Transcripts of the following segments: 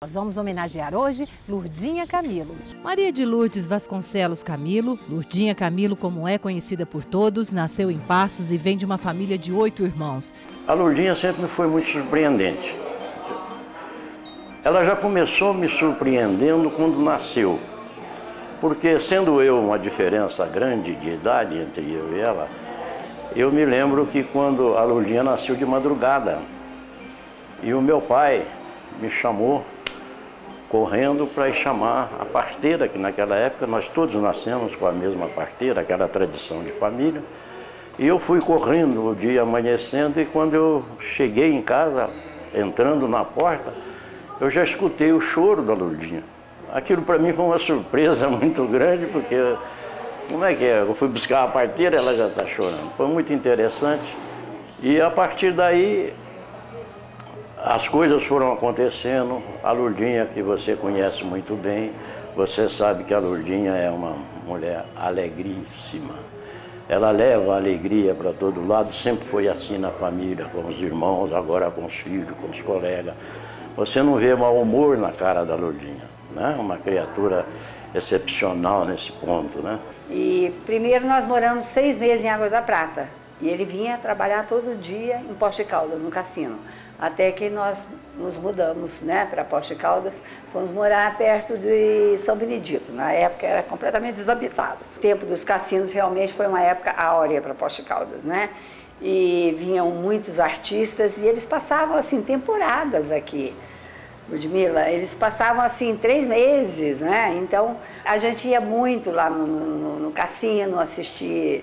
Nós vamos homenagear hoje Lurdinha Camilo. Maria de Lourdes Vasconcelos Camilo, Lurdinha Camilo, como é conhecida por todos, nasceu em Passos e vem de uma família de 8 irmãos. A Lurdinha sempre me foi muito surpreendente. Ela já começou me surpreendendo quando nasceu, porque sendo eu uma diferença grande de idade entre eu e ela, eu me lembro que quando a Lurdinha nasceu de madrugada, e o meu pai me chamou correndo para ir chamar a parteira, que naquela época nós todos nascemos com a mesma parteira, aquela tradição de família. E eu fui correndo o dia amanhecendo e quando eu cheguei em casa, entrando na porta, eu já escutei o choro da Lurdinha. Aquilo para mim foi uma surpresa muito grande, porque como é que é? Eu fui buscar a parteira e ela já está chorando. Foi muito interessante. E a partir daí, as coisas foram acontecendo. A Lurdinha, que você conhece muito bem, você sabe que a Lurdinha é uma mulher alegríssima. Ela leva a alegria para todo lado, sempre foi assim na família, com os irmãos, agora com os filhos, com os colegas. Você não vê mau humor na cara da Lurdinha, né? Uma criatura excepcional nesse ponto, né? E primeiro nós moramos 6 meses em Águas da Prata. E ele vinha trabalhar todo dia em Poços de Caldas, no cassino. Até que nós nos mudamos, né, para Poços de Caldas, fomos morar perto de São Benedito. Na época era completamente desabitado. O tempo dos cassinos realmente foi uma época áurea para Poços de Caldas, né? E vinham muitos artistas e eles passavam assim temporadas aqui. Ludmila, eles passavam assim 3 meses, né? Então a gente ia muito lá no cassino assistir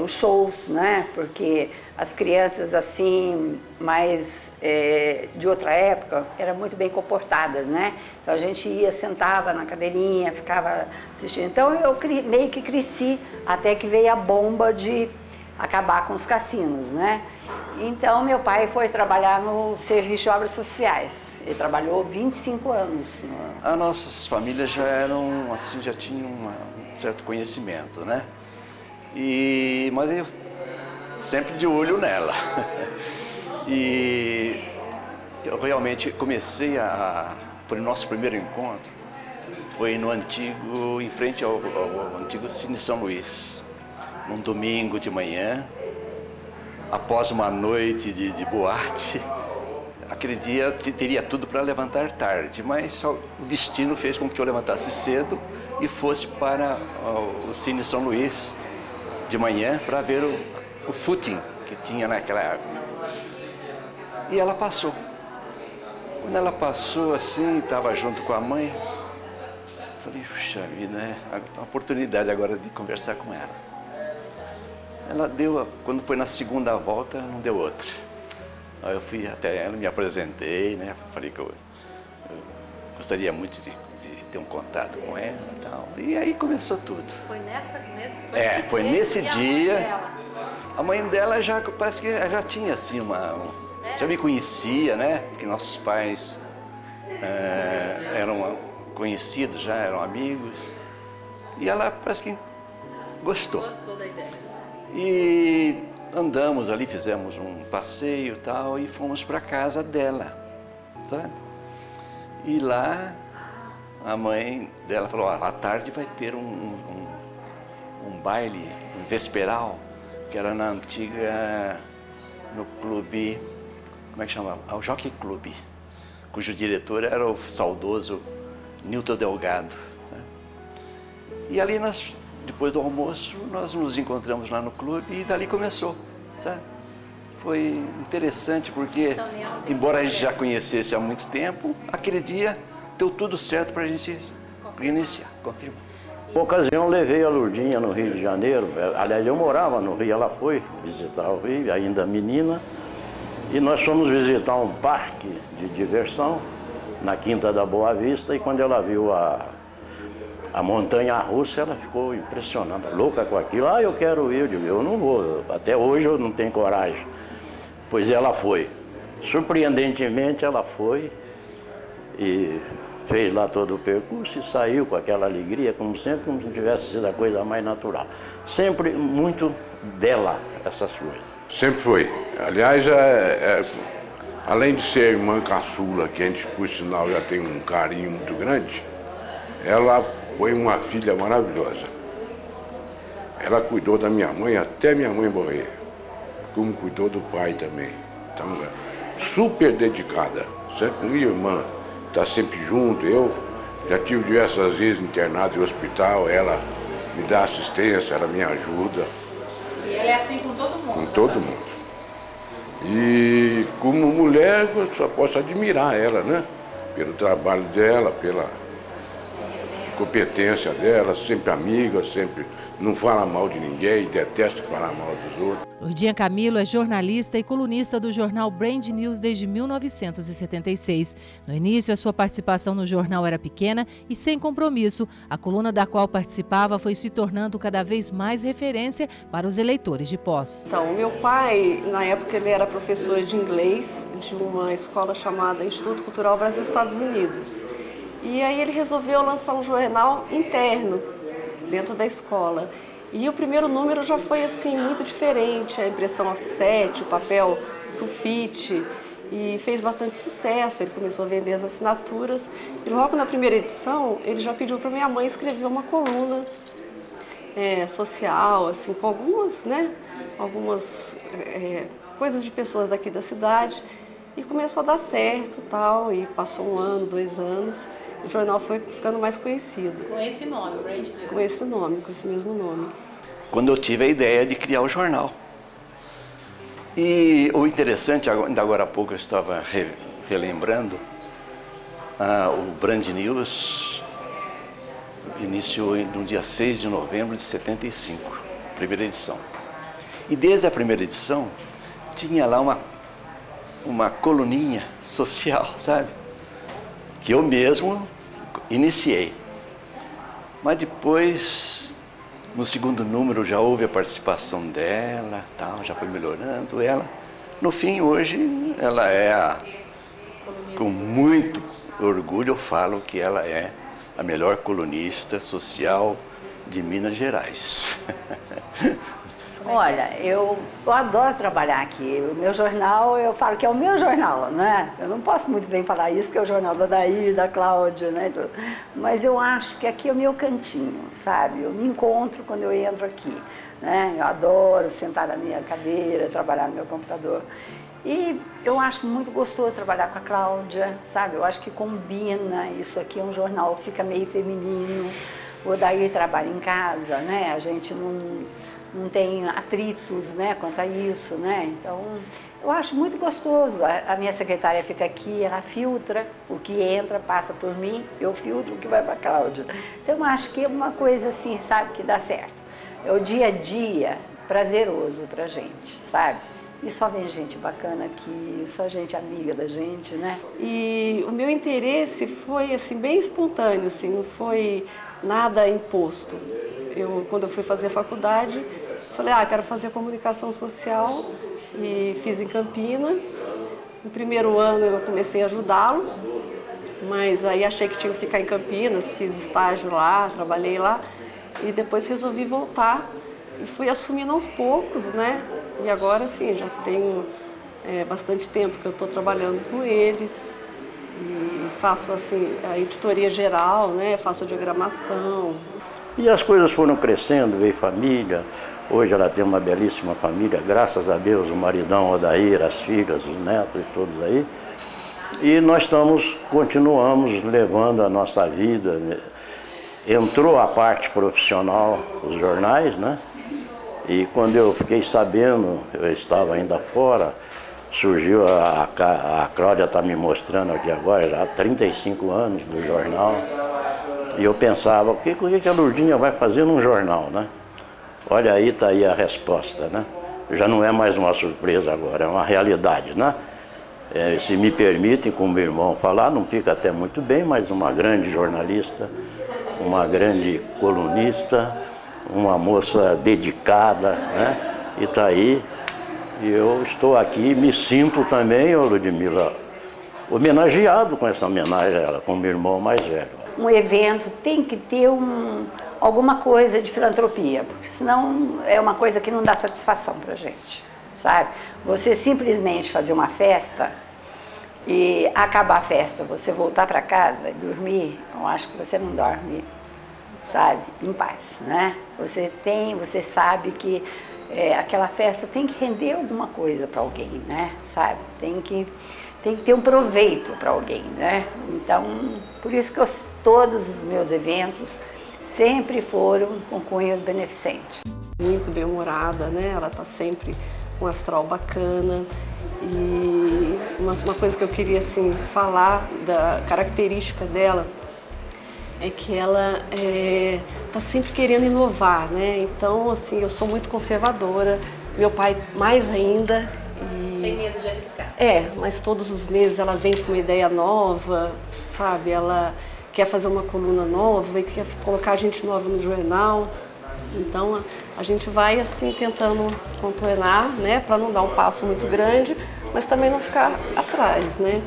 os shows, né? Porque as crianças assim, mais de outra época, eram muito bem comportadas, né? Então a gente ia, sentava na cadeirinha, ficava assistindo. Então eu meio que cresci até que veio a bomba de acabar com os cassinos, né? Então meu pai foi trabalhar no Serviço de Obras Sociais. Ele trabalhou 25 anos. As nossas famílias já eram, assim, já tinham um certo conhecimento, né? Mas eu sempre de olho nela. E eu realmente comecei por nosso primeiro encontro, foi no antigo, em frente ao antigo Cine São Luís, num domingo de manhã, após uma noite de boate. Aquele dia teria tudo para levantar tarde, mas só o destino fez com que eu levantasse cedo e fosse para o Cine São Luís de manhã para ver o footing que tinha naquela época. E ela passou. Quando ela passou assim, estava junto com a mãe, falei, puxa vida, é a oportunidade agora de conversar com ela. Ela deu, quando foi na segunda volta, não deu outra. Aí eu fui até ela, me apresentei, né? Falei que eu gostaria muito de ter um contato com ela e tal. E aí começou tudo. Foi nesse dia. A mãe dela já, parece que já tinha assim já me conhecia, né? Que nossos pais eram conhecidos já, eram amigos. E ela parece que gostou. Gostou da ideia. E andamos ali, fizemos um passeio e tal, e fomos para a casa dela, sabe? E lá, a mãe dela falou, à tarde vai ter um baile, um vesperal, que era na antiga, no clube, como é que chama? O Jockey Club, cujo diretor era o saudoso Nilton Delgado, sabe? E ali nós, depois do almoço, nós nos encontramos lá no clube e dali começou, sabe? Foi interessante porque, embora a gente já conhecesse há muito tempo, aquele dia deu tudo certo para a gente iniciar, confirmar. Por ocasião, levei a Lurdinha no Rio de Janeiro. Aliás, eu morava no Rio, ela foi visitar o Rio, ainda menina. E nós fomos visitar um parque de diversão na Quinta da Boa Vista e quando ela viu a montanha-russa, ela ficou impressionada, louca com aquilo. Eu quero ir, eu não vou, até hoje eu não tenho coragem. Pois ela foi. Surpreendentemente ela foi e fez lá todo o percurso e saiu com aquela alegria, como sempre, como se tivesse sido a coisa mais natural. Sempre muito dela, essas coisas. Sempre foi. Aliás, Além de ser irmã caçula, que a gente, por sinal, já tem um carinho muito grande, ela foi uma filha maravilhosa. Ela cuidou da minha mãe até minha mãe morrer, como cuidou do pai também. Então, super dedicada. Sempre minha irmã está sempre junto. Eu já tive diversas vezes internado em hospital, ela me dá assistência, ela me ajuda. E ela é assim com todo mundo? Com todo mundo. E como mulher, eu só posso admirar ela, né? Pelo trabalho dela, pela competência dela, sempre amiga, sempre não fala mal de ninguém, detesta falar mal dos outros. Lourdinha Camilo é jornalista e colunista do jornal Brand News desde 1976. No início, a sua participação no jornal era pequena e sem compromisso. A coluna da qual participava foi se tornando cada vez mais referência para os eleitores de Poços. Então, meu pai, na época, ele era professor de inglês de uma escola chamada Instituto Cultural Brasil-Estados Unidos. E aí ele resolveu lançar um jornal interno dentro da escola. E o primeiro número já foi assim muito diferente, a impressão offset, o papel sulfite, e fez bastante sucesso. Ele começou a vender as assinaturas e logo na primeira edição ele já pediu para minha mãe escrever uma coluna social, assim, com algumas coisas de pessoas daqui da cidade, e começou a dar certo, tal, e passou 1 ano, 2 anos. O jornal foi ficando mais conhecido. Com esse nome, Brand News? Com esse nome, com esse mesmo nome. Quando eu tive a ideia de criar o jornal. E o interessante, ainda agora há pouco eu estava relembrando, o Brand News iniciou no dia 6 de novembro de 75, primeira edição. E desde a primeira edição tinha lá uma coluninha social, sabe? Que eu mesmo iniciei. Mas depois, no segundo número, já houve a participação dela, tal, já foi melhorando ela. No fim, hoje, ela é, com muito orgulho, eu falo que ela é a melhor colunista social de Minas Gerais. Olha, eu adoro trabalhar aqui. O meu jornal, eu falo que é o meu jornal, né? Eu não posso muito bem falar isso, porque é o jornal da Dair, da Cláudia, né? Mas eu acho que aqui é o meu cantinho, sabe? Eu me encontro quando eu entro aqui, né? Eu adoro sentar na minha cadeira, trabalhar no meu computador. E eu acho muito gostoso trabalhar com a Cláudia, sabe? Eu acho que combina, isso aqui é um jornal, fica meio feminino. O Dair trabalha em casa, né? A gente não tem atritos, né, quanto a isso, né? Então, eu acho muito gostoso. A minha secretária fica aqui, ela filtra o que entra, passa por mim, eu filtro o que vai para a Cláudia. Então, eu acho que é uma coisa assim, sabe, que dá certo. É o dia a dia prazeroso pra gente, sabe? E só vem gente bacana aqui, só gente amiga da gente, né? E o meu interesse foi, assim, bem espontâneo, assim, não foi nada imposto. Quando eu fui fazer a faculdade, falei, quero fazer comunicação social, e fiz em Campinas. No primeiro ano eu comecei a ajudá-los, mas aí achei que tinha que ficar em Campinas, fiz estágio lá, trabalhei lá, e depois resolvi voltar e fui assumindo aos poucos, né? E agora sim, já tenho bastante tempo que eu estou trabalhando com eles e faço assim a editoria geral, né? Faço a diagramação. E as coisas foram crescendo, veio família. Hoje ela tem uma belíssima família, graças a Deus, o maridão Odair, as filhas, os netos e todos aí. E nós continuamos levando a nossa vida. Entrou a parte profissional, os jornais, né? E quando eu fiquei sabendo, eu estava ainda fora, surgiu a Cláudia está me mostrando aqui agora, já há 35 anos do jornal. E eu pensava, o que a Lourdinha vai fazer num jornal, né? Olha aí, está aí a resposta, né? Já não é mais uma surpresa agora, é uma realidade, né? Se me permitem, como meu irmão falar, não fica até muito bem, mas uma grande jornalista, uma grande colunista, uma moça dedicada, né? E está aí, e eu estou aqui, me sinto também, Ludmila, homenageado com essa homenagem a ela, com meu irmão mais velho. Um evento tem que ter alguma coisa de filantropia, porque senão é uma coisa que não dá satisfação pra gente, sabe? Você simplesmente fazer uma festa e acabar a festa, você voltar para casa e dormir, eu acho que você não dorme, sabe, em paz, né? Você sabe que aquela festa tem que render alguma coisa para alguém, né? Sabe? Tem que ter um proveito para alguém, né? Então, por isso que todos os meus eventos sempre foram com cunho beneficente. Muito bem-humorada, né? Ela tá sempre com um astral bacana. E uma coisa que eu queria assim falar da característica dela é que ela tá sempre querendo inovar, né? Então, assim, eu sou muito conservadora, meu pai mais ainda. Tem medo de arriscar. Mas todos os meses ela vem com uma ideia nova, sabe? Ela quer fazer uma coluna nova e quer colocar gente nova no jornal. Então, a gente vai, assim, tentando contornar, né? Para não dar um passo muito grande, mas também não ficar atrás, né?